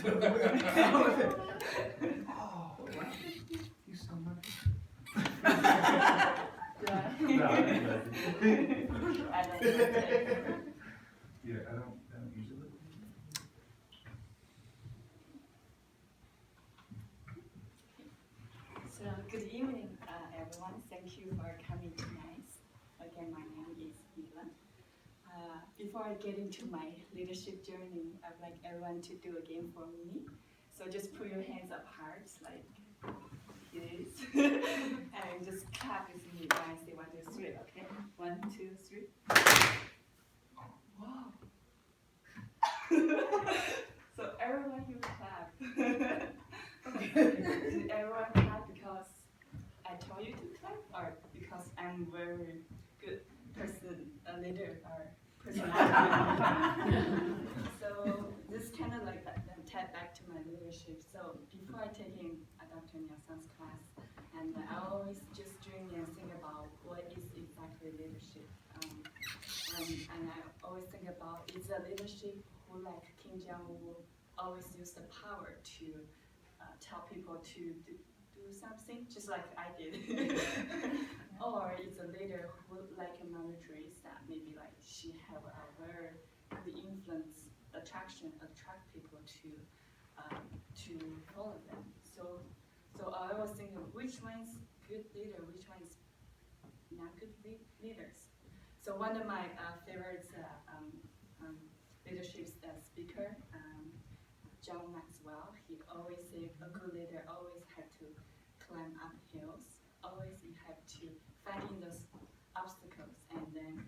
Oh, wow. You so much. Yeah, I don't usually. So, good evening, everyone. Thank you for coming tonight. Again, my name is Mila. Before I get into my leadership journey, I'd like everyone to do a game for me. So just put your hands up hard, like this, and just clap with me when I say 1, 2, 3. Okay, 1, 2, 3. Wow. So everyone, you clap. Did everyone clap because I told you to clap, or because I'm very good person, a leader, or personality? So this kind of like tap back to my leadership. So before I taking Dr. Nielsen's class, and I always just dream and think about what is exactly leadership. And I always think about it's a leadership who, like Kim Jong-un, always use the power to tell people to do something, just like I did. Or it's a leader who, like a Mother Teresa, maybe like she have a very good influence, attract people to follow them. So I always think of which one is good leader, which one is not good leaders. So one of my favorite leadership speaker, John Maxwell, he always said a good leader always had to climb up hills, always you have to fighting those obstacles and then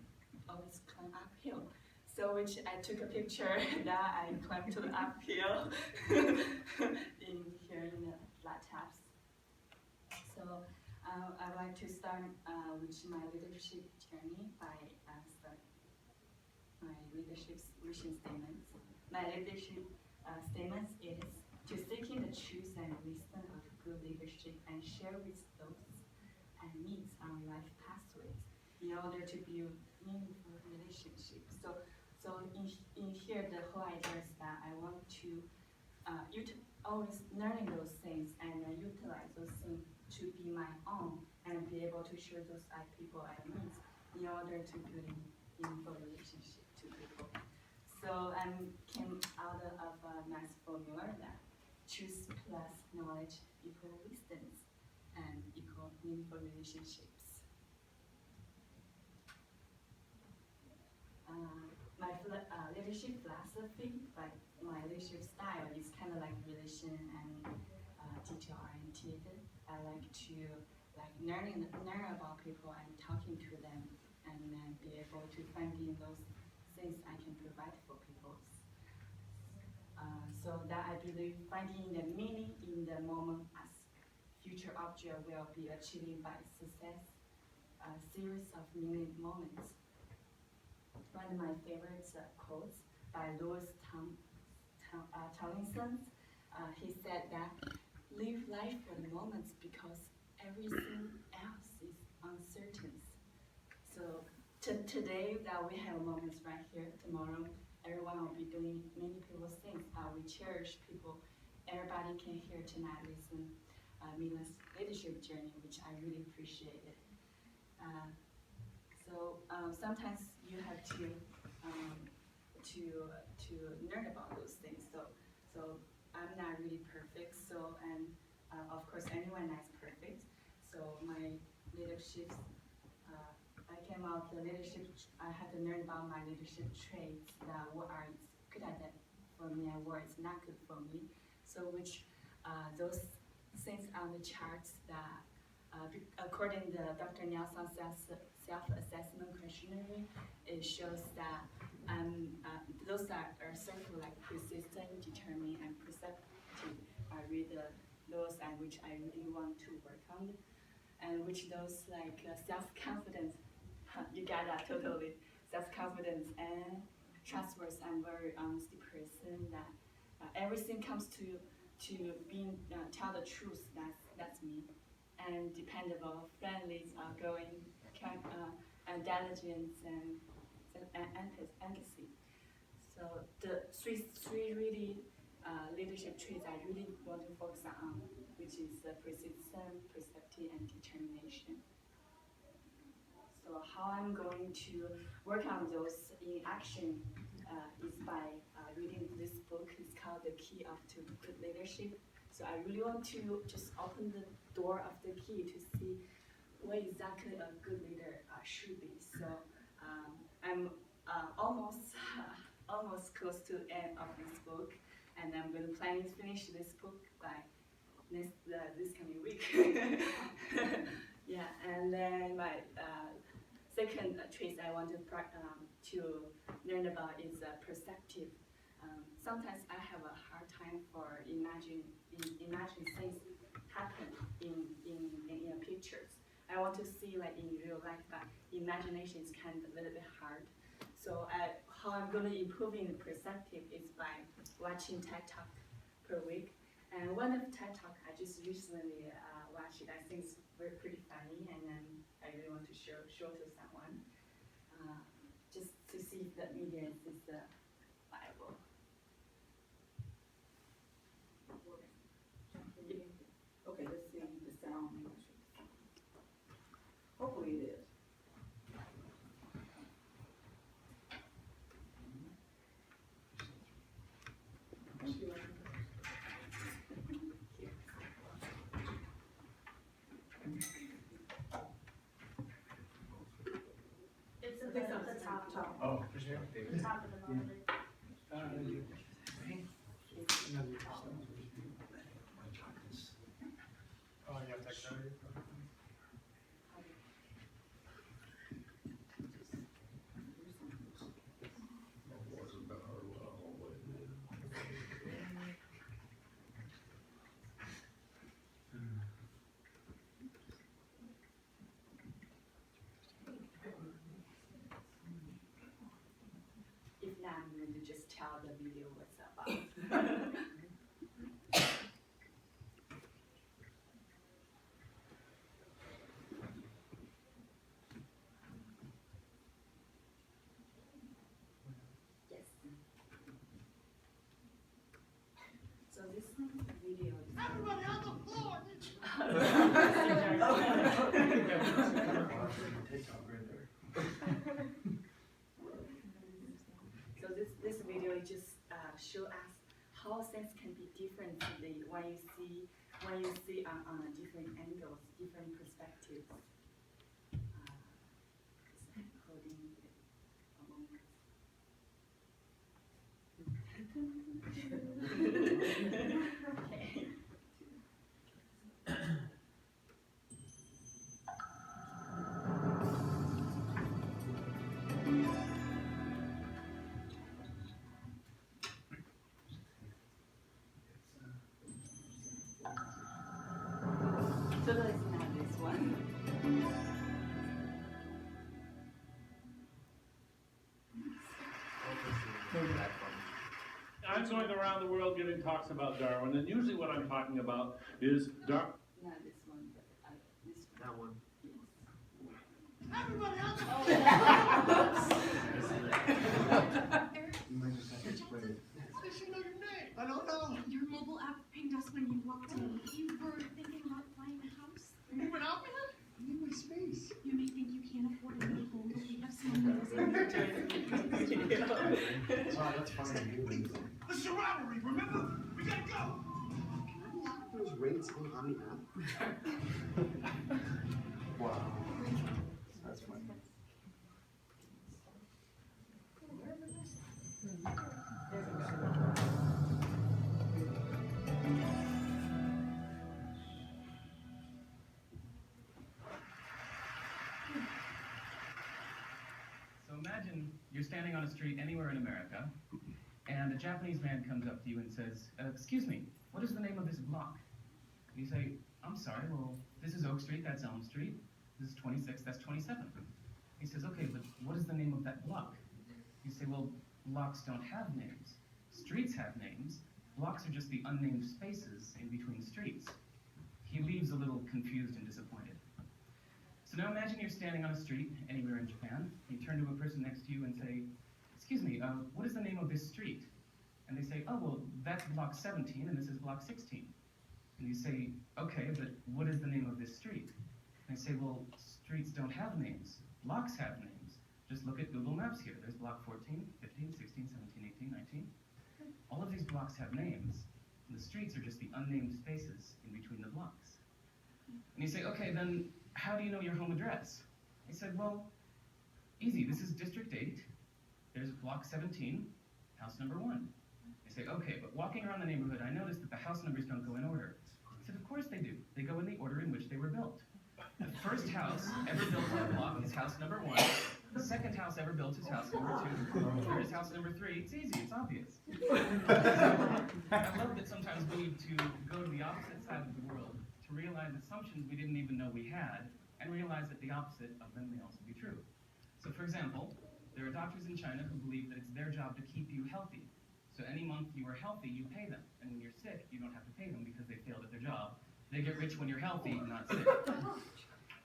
always climb uphill. So which I took a picture that I climbed to the uphill in here in the flat taps. So I'd like to start with my leadership journey by start my leadership vision statements. My leadership statements is to seeking the truth and wisdom of good leadership and share with those and meet on life pathways in order to build meaningful relationships. So in here the whole idea is that I want to always learning those things and utilize those things to be my own and be able to share those people I meet in order to build meaningful relationship to people. So I came out of a nice formula that truth plus knowledge equal wisdom and equal meaningful relationships. My leadership philosophy, like my leadership style, is kind of like relation and detail oriented. I like to learn about people and talking to them, and then be able to finding those things I can provide for people. So that I believe finding the meaning in the moment as future object will be achieving by success, a series of meaning moments. One of my favorite quotes by Louis Tomlinson, he said that live life for the moments because everything else is uncertain. So today that we have moments right here, tomorrow everyone will be doing many people's things. We cherish people. Everybody can hear tonight listen Mila's leadership journey, which I really appreciate it. So sometimes you have to learn about those things. So I'm not really perfect. So and of course anyone is perfect. So my leadership, I came out the leadership. I had to learn about my leadership traits that what are good at that for me and what is not good for me. So which those things on the charts that according to Dr. Nielsen's self-assessment questionnaire, it shows that those that are circle like persistent, determined, and perceptive. I read those and which I really want to work on, and which those like self-confidence. You got that totally. Self-confidence and trustworthy and very honest person. That everything comes to being tell the truth. That's me. And dependable, friendly, outgoing, and diligence and empathy. So the three really leadership traits I really want to focus on, which is persistence, perceptive, and determination. So how I'm going to work on those in action is by reading this book. It's called The Key to Good Leadership. So I really want to just open the door of the key to see what exactly a good leader should be. So I'm almost close to the end of this book, and I'm really planning to finish this book by this coming week. Yeah, and then my second trait I want to learn about is perceptive. Sometimes I have a hard time for imagine things happen in pictures. I want to see like in real life, but imagination is kind of a little bit hard. So how I'm going to improve in perceptive is by watching TED Talk per week. And one of TED Talk I just recently watched it. I think it's pretty funny, and then I really want to show to someone, just to see if the media is viable. Okay, let's see the sound. Hopefully it is. It's I think so. the top. Oh, for sure. The top of the monitor. Oh, you have text already? If not, I'm going to just tell the video what's about. Yes. So this video is Everybody on the floor! TikTok right there. So this video just show us how things can be different when you see on a different angles, different perspectives. Just holding it a moment. Okay. So that is not this one. I'm going around the world giving talks about Darwin, and usually what I'm talking about is Not this one, but this one. That one. Everybody on the Oh, floor! You might just have to explain it. They should know your name. I don't know. Your mobile app pinged us when you walked in. You were thinking about buying a house? Moving out with him? I need my space. You may think you can't afford a new home, but we have someone who's Oh, that's funny. The rivalry, remember? We gotta go. Can I lock those rates in on the app? Wow. That's funny. So imagine you're standing on a street anywhere in America, and a Japanese man comes up to you and says, excuse me, what is the name of this block? And you say, I'm sorry, well, this is Oak Street, that's Elm Street, this is 26th, that's 27th. He says, okay, but what is the name of that block? You say, well, blocks don't have names. Streets have names. Blocks are just the unnamed spaces in between streets. He leaves a little confused and disappointed. So now imagine you're standing on a street anywhere in Japan. You turn to a person next to you and say, excuse me, what is the name of this street? And they say, oh, well, that's block 17 and this is block 16. And you say, okay, but what is the name of this street? And they say, well, streets don't have names. Blocks have names. Just look at Google Maps here. There's block 14, 15, 16, 17, 18, 19. All of these blocks have names. And the streets are just the unnamed spaces in between the blocks. And you say, okay, then how do you know your home address? They said, well, easy. This is District 8. There's block 17, house number 1. They say, okay, but walking around the neighborhood, I noticed that the house numbers don't go in order. I said, of course they do. They go in the order in which they were built. The first house ever built on a block is house number 1. The second house ever built is house number 2. The third is house number 3. It's easy, it's obvious. I love that sometimes we need to go to the opposite side of the world to realize assumptions we didn't even know we had, and realize that the opposite of them may also be true. So for example, there are doctors in China who believe that it's their job to keep you healthy. So any month you are healthy, you pay them. And when you're sick, you don't have to pay them because they failed at their job. They get rich when you're healthy, not sick.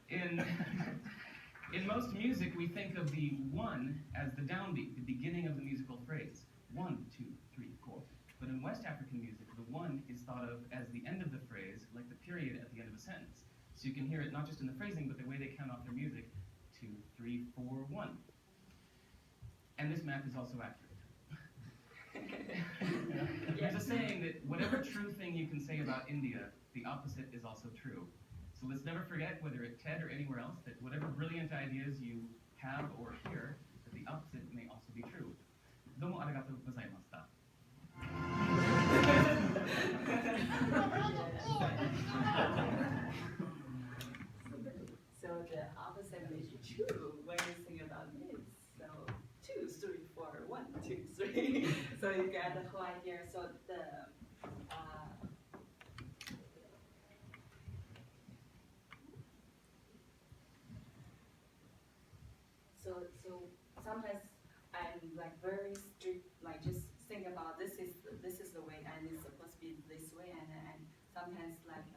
In most music, we think of the 1 as the downbeat, the beginning of the musical phrase. 1, 2, 3, 4. But in West African music, the 1 is thought of as the end of the phrase, like the period at the end of a sentence. So you can hear it not just in the phrasing, but the way they count off their music. 2, 3, 4, 1. And this math is also accurate. There's a saying that whatever true thing you can say about India, the opposite is also true. So let's never forget, whether at TED or anywhere else, that whatever brilliant ideas you have or hear, that the opposite may also be true. Domo arigatou gozaimashita. So the opposite may be true when you think about this. So 2, 3, 4, 1, 2, 3. So you get the whole idea. So so sometimes I'm like very strict, like just think about this is the way and it's supposed to be this way, and sometimes like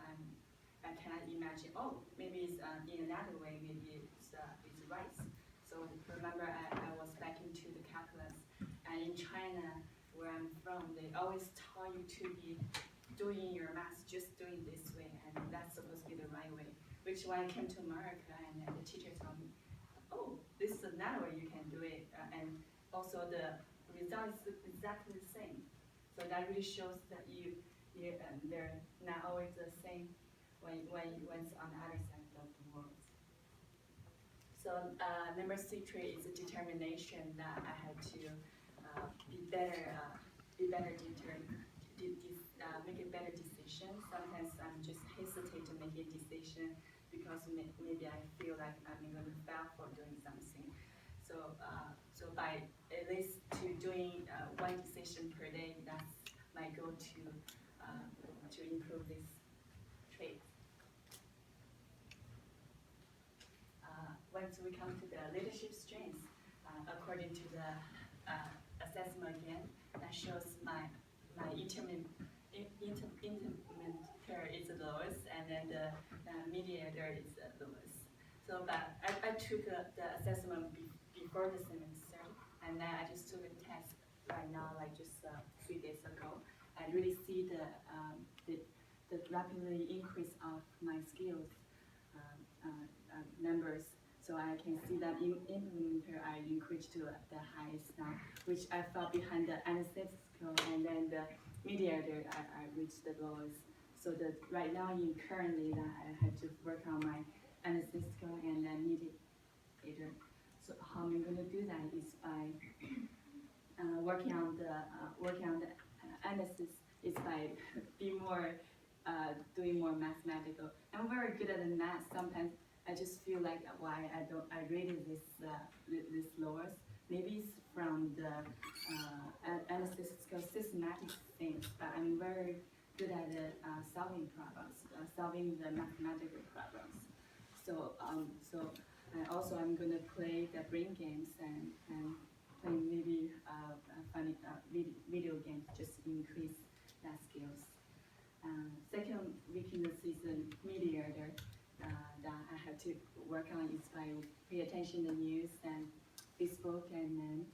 I cannot imagine, oh, maybe it's in another way, maybe it's right. So remember I was back into the calculus, and in China where I'm from, they always tell you to be doing your math just doing this way, and that's supposed to be the right way. Which when I came to America and the teacher told me, oh, this is another way you can do it, and also the result is exactly the same. So that really shows that they're not always the same when it's on the other side of the world. So number 3 trait is a determination that I had to make a better decision. Sometimes I'm just hesitate to make a decision because maybe I feel like I'm going to fail for doing something. So by at least to doing 1 decision per day, that's my goal to improve this trait. Once we come to the leadership strengths, according to the assessment again, that shows my intermediator is the lowest, and then the mediator is the lowest. So but I took the assessment before the semester, and then I just took a test right now, like just 3 days ago. I really see the rapidly increase of my skills numbers. So I can see that in implementer I increased to the highest now, which I fell behind the analytical, and then the mediator I reached the lowest. So that right now currently that I have to work on my analytical and then mediator. So how I'm going to do that is by working on the analysis. Is by doing more mathematical. I'm very good at the math. Sometimes I just feel like why I rated this lowest. Maybe it's from the analytical systematic things, but I'm very good at solving problems, solving the mathematical problems. So also I'm gonna play the brain games and play maybe funny video games, just increase that skills. Second weakness is the mediator that I have to work on is by pay attention to news and Facebook, and then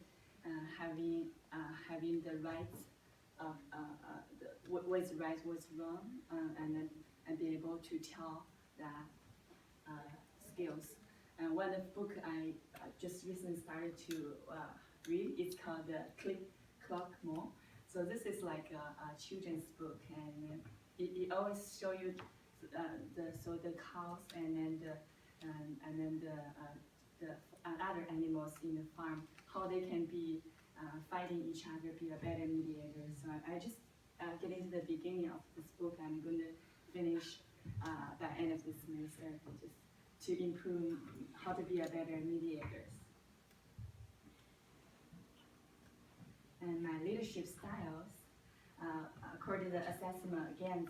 having the right of what's right, what's wrong, and be able to tell that skills. And one of the book I just recently started to read, it's called Click Clock More. So this is like a children's book, and it always show you the cows and then the other animals in the farm, how they can be fighting each other, be a better mediator. So I just get into the beginning of this book. I'm going to finish by end of this semester, just to improve how to be a better mediator. And my leadership styles, according to the assessment, again,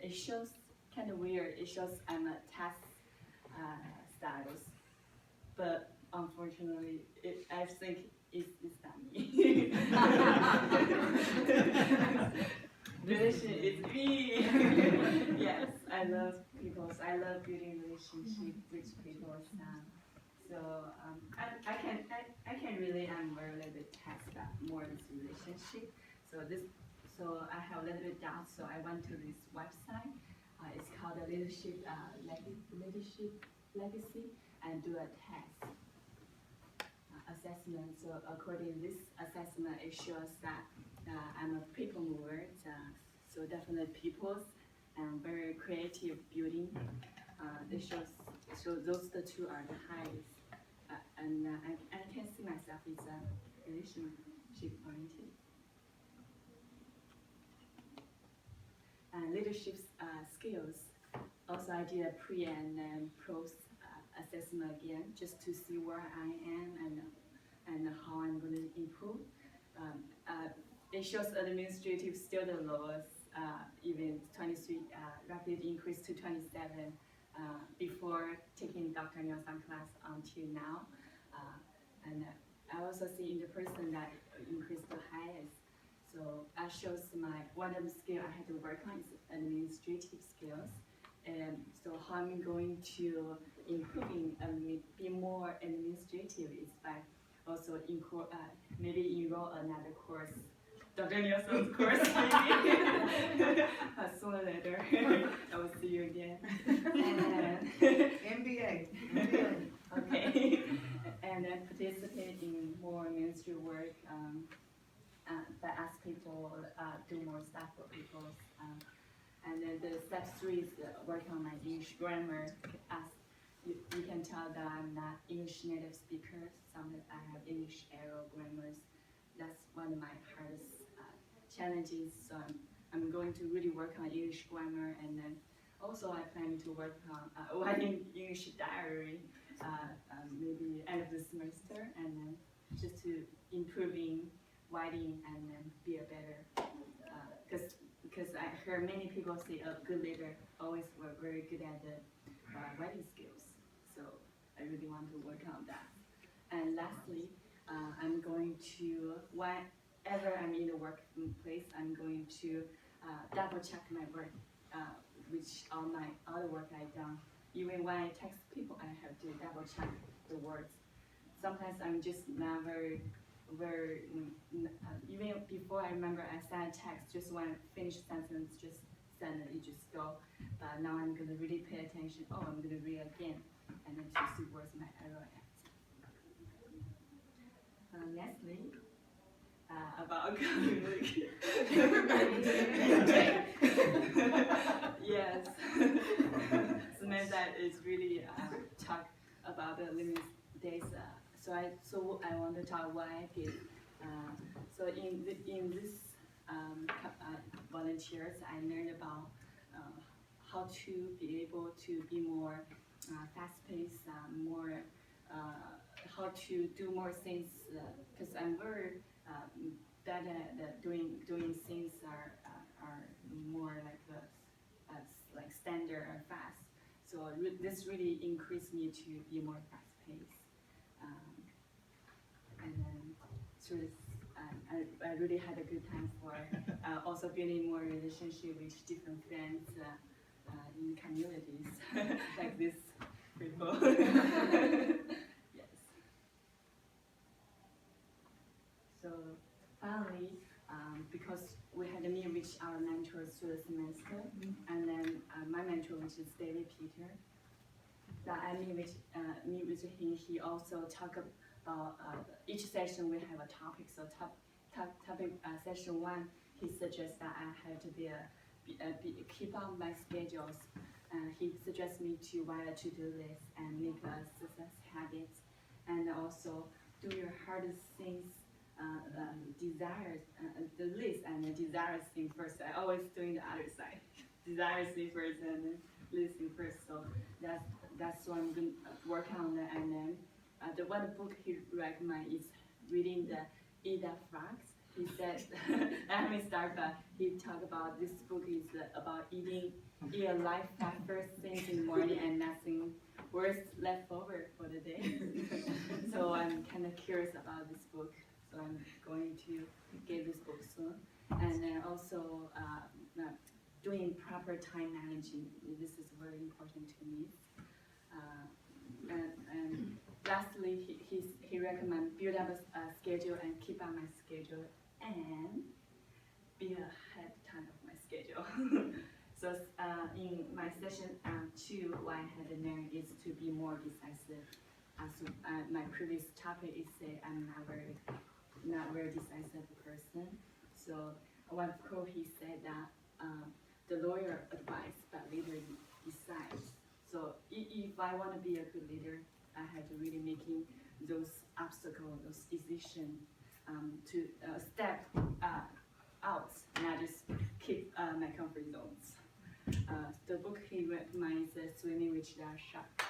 it shows kind of weird. It shows I'm a task styles, but unfortunately, I think it's not me. Relation is me. Yes, I love people. I love building relationships with people. So I can really more a little bit task that more this relationship. So I have a little bit doubt. So I went to this website. It's called a leadership legacy, and do a test assessment. So according to this assessment, it shows that I'm a people mover. So definitely people's and very creative building. It shows so those the two are the highest. And I can see myself as a relationship oriented. Leadership skills. Also, I did a pre and post assessment again, just to see where I am and how I'm going to improve. It shows administrative still the lowest, even 23, rapid increase to 27 before taking Dr. Nielsen class until now. And I also see in the person that increased the highest. So that shows one of the skills I had to work on is administrative skills. And so how I'm going to improving and be more administrative is by also maybe enroll another course. Dr. Nielsen's course maybe. Sooner or later. I will see you again. MBA. Okay. And then participate in more ministry work, that ask people do more stuff for people. And then the step 3 is work on my English grammar. As you can tell that I'm not English native speaker. Sometimes I have English error grammars. That's one of my hardest challenges. So I'm going to really work on English grammar, and then also I plan to work on writing English diary, maybe end of the semester, and then just to improving writing and then be a better, because I heard many people say a good leader always were very good at the writing skills. So I really want to work on that. And lastly, I'm going to, whenever I'm in the workplace, I'm going to double check my work, which all my other work I've done. Even when I text people, I have to double check the words. Sometimes I'm just not very, even before I remember I sent a text, just when I finish sentence, just send it, you just go. But now I'm gonna really pay attention. Oh, I'm gonna read again, and then to see where's my error at. Lastly, about communication. Yes. So that is really talk about the limit days. So I want to talk what I did. So in this volunteers, I learned about how to be able to be more fast-paced, more how to do more things. Because I'm very bad at doing things are more like standard and fast. So this really increased me to be more fast-paced. And then through this, I really had a good time for also building more relationship with different friends in communities like this people. Yes. So finally, because we had me reach our mentors through the semester, and then my mentor, which is David Peter, that I meet with him. He also talk about each session we have a topic. So topic session 1, he suggests that I have to keep up my schedules. He suggests me to write a to-do list and make a success habits, and also do your hardest things, the list and the desires thing first. I always doing the other side, desires thing first and then list thing first. So that's what I'm going to work on. And then the one book he recommend is reading the Ida Frogs. He said, I haven't started, but he talked about this book is about eat a life that first things in the morning and nothing worse left over for the day. So I'm kind of curious about this book. So I'm going to get this book soon. And then also doing proper time managing. This is very important to me. And lastly, he recommends build up a schedule and keep up my schedule and be ahead time of my schedule. So in my session 2, what I had learned is to be more decisive. My previous topic is say I'm not very decisive person. So one quote he said that the lawyer advises, but leader decides. So if I want to be a good leader, I have to really making those obstacles, those decisions to step out, not just keep my comfort zones. The book he recommends is Swimming with the Shark.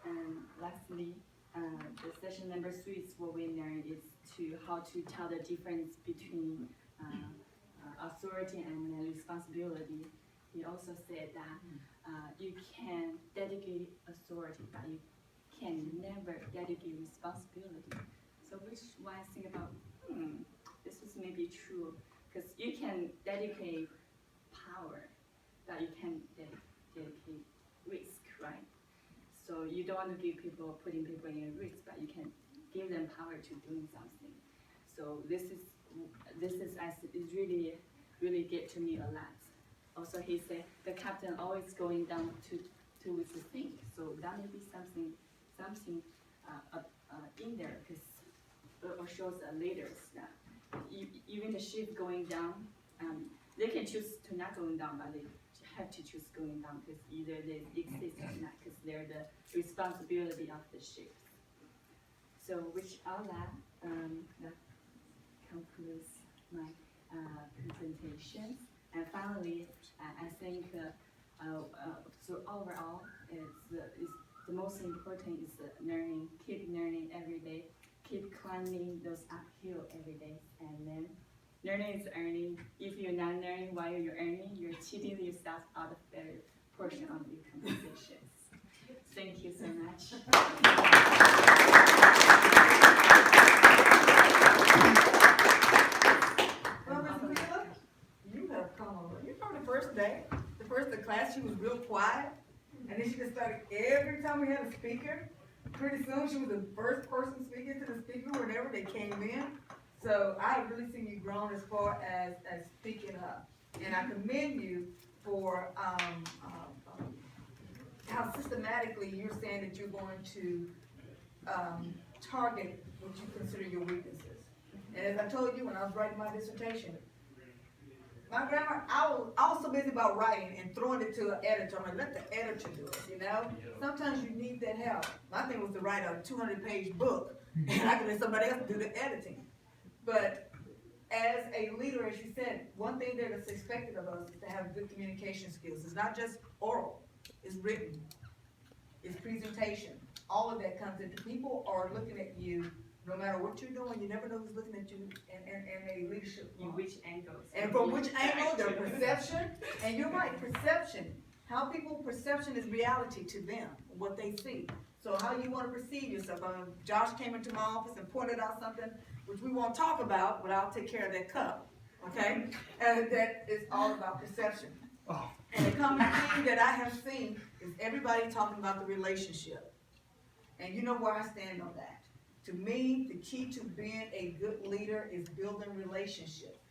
And lastly, the session number 3 is what we learn is how to tell the difference between authority and responsibility. He also said that you can dedicate authority, but you can never dedicate responsibility. So which one I think about, this is maybe true, because you can dedicate power, but you can dedicate risk, right? So you don't want to give putting people in a risk, but you can give them power to doing something. So this is really get to me a lot. Also, he said the captain always going down to with the sink. So that may be something in there, because or shows the leaders that even the ship going down, they can choose to not going down, but they have to choose going down because either they exist or not, because they're the responsibility of the ship. So with all that concludes my presentation. And finally, I think so overall, the most important is learning, keep learning every day, keep climbing those uphill every day, and then learning is earning. If you're not learning while you're earning, you're cheating yourself out of better portion of your compensations. Thank you so much. Well, Ms. Mila, you have come over. You know the first day, the first day of class, she was real quiet. And then she just started, every time we had a speaker, pretty soon she was the first person speaking to the speaker whenever they came in. So I have really seen you grown as far as speaking up. And I commend you for how systematically you're saying that you're going to target what you consider your weaknesses. And as I told you when I was writing my dissertation, my grammar, I was so busy about writing and throwing it to an editor. I'm like, let the editor do it, you know? Sometimes you need that help. My thing was to write a 200-page book, and I could let somebody else do the editing. But as a leader, as you said, one thing that is expected of us is to have good communication skills. It's not just oral, it's written, it's presentation. All of that comes into, people are looking at you. No matter what you're doing, you never know who's looking at you in a leadership role. In which angles? And from which angle, their perception, and you're right, perception. How people perception is reality to them, what they see. So how you want to perceive yourself. Josh came into my office and pointed out something which we won't talk about, but I'll take care of that cup, okay? And that is all about perception. And the common theme that I have seen is everybody talking about the relationship. And you know where I stand on that. To me, the key to being a good leader is building relationships.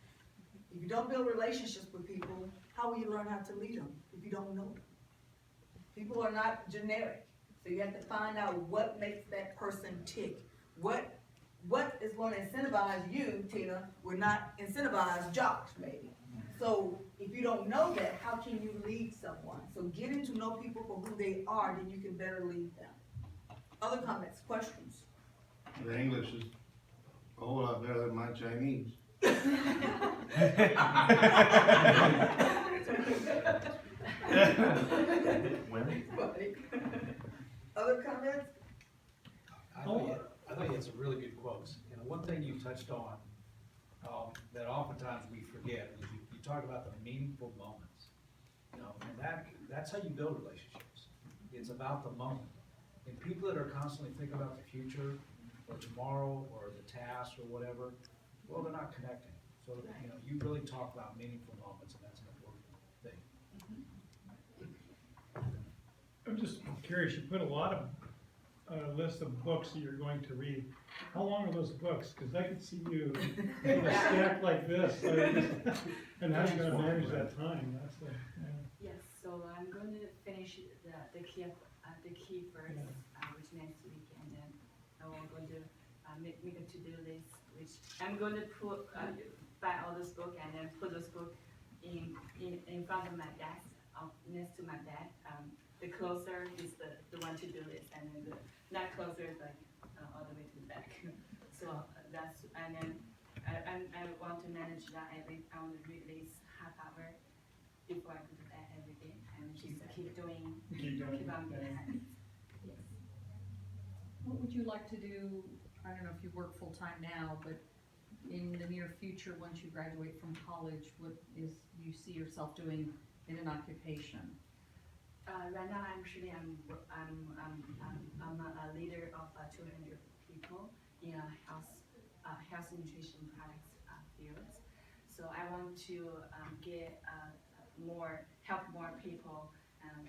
If you don't build relationships with people, how will you learn how to lead them if you don't know them? People are not generic, so you have to find out what makes that person tick. What is going to incentivize you, Tina, will not incentivize Josh, maybe. So if you don't know that, how can you lead someone? So getting to know people for who they are, then you can better lead them. Other comments, questions? The English is a whole lot better than my Chinese. Other comments? I thought you had some really good quotes. And one thing you touched on that oftentimes we forget is you talk about the meaningful moments. You know, and that's how you build relationships. It's about the moment. And people that are constantly thinking about the future or tomorrow or the task or whatever, well, they're not connecting. So, you know, you really talk about meaningful moments, and that's an important thing. I'm just curious, you put a lot of list of books that you're going to read. How long are those books? Because I could see you in a stack like this. And how are you going to manage that time? That's like, Yes, so I'm going to finish the key first, which next week, and then I'm going to make a to-do list, which I'm going to put buy all those books and then put those books in front of my desk, next to my bed. The closer is the one to-do list, and then the not closer is like all the way to the back. So that's, and then I want to manage that. I want to read at least half hour before I go to bed every day, and just keep on doing habits. Yes. What would you like to do? I don't know if you work full-time now, but in the near future, once you graduate from college, what is you see yourself doing in an occupation? Right now, actually, I'm a leader of 200 people in a health nutrition products fields. So I want to help more people,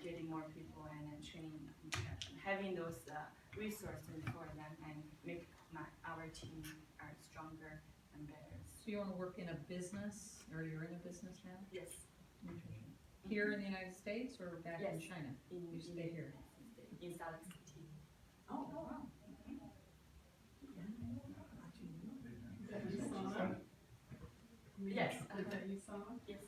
getting more people, and then training, having those resources for them, and make our team stronger and better. So you want to work in a business, or you're in a business now? Yes. Nutrition. Here in the United States or back in Yes. China? You stay here. In Salt Lake City. Oh, wow. Yes. That you saw? Yes.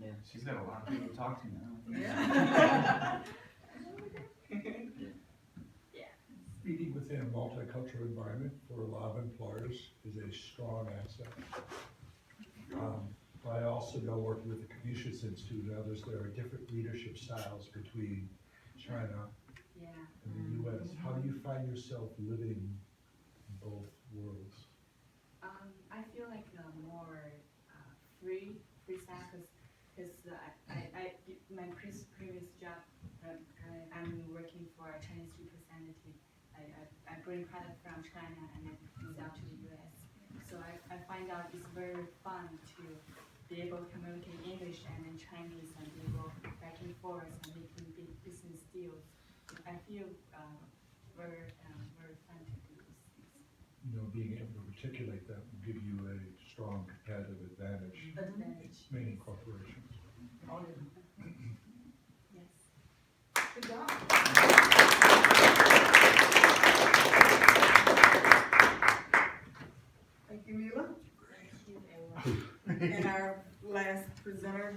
Yeah, she's got a lot of people to talk to now. Yeah. Being within a multicultural environment for a lot of employers is a strong asset. I also know, working with the Confucius Institute and others, there are different leadership styles between China and the U.S. How do you find yourself living in both worlds? I feel like more freestyle, because my previous job, I'm working for a Chinese representative. I bring product from China and then sell to the U.S. So I find out it's very fun to be able to communicate English and then Chinese and be able back and forth and making big business deals. I feel very fun to do those things. You know, being able to articulate that will give you a strong competitive advantage in many corporations. Yes. Good job. Thank you, Mila. Thank you, everyone. And our last presenter.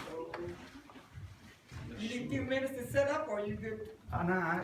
So, you need a few minutes to set up, or you good? No,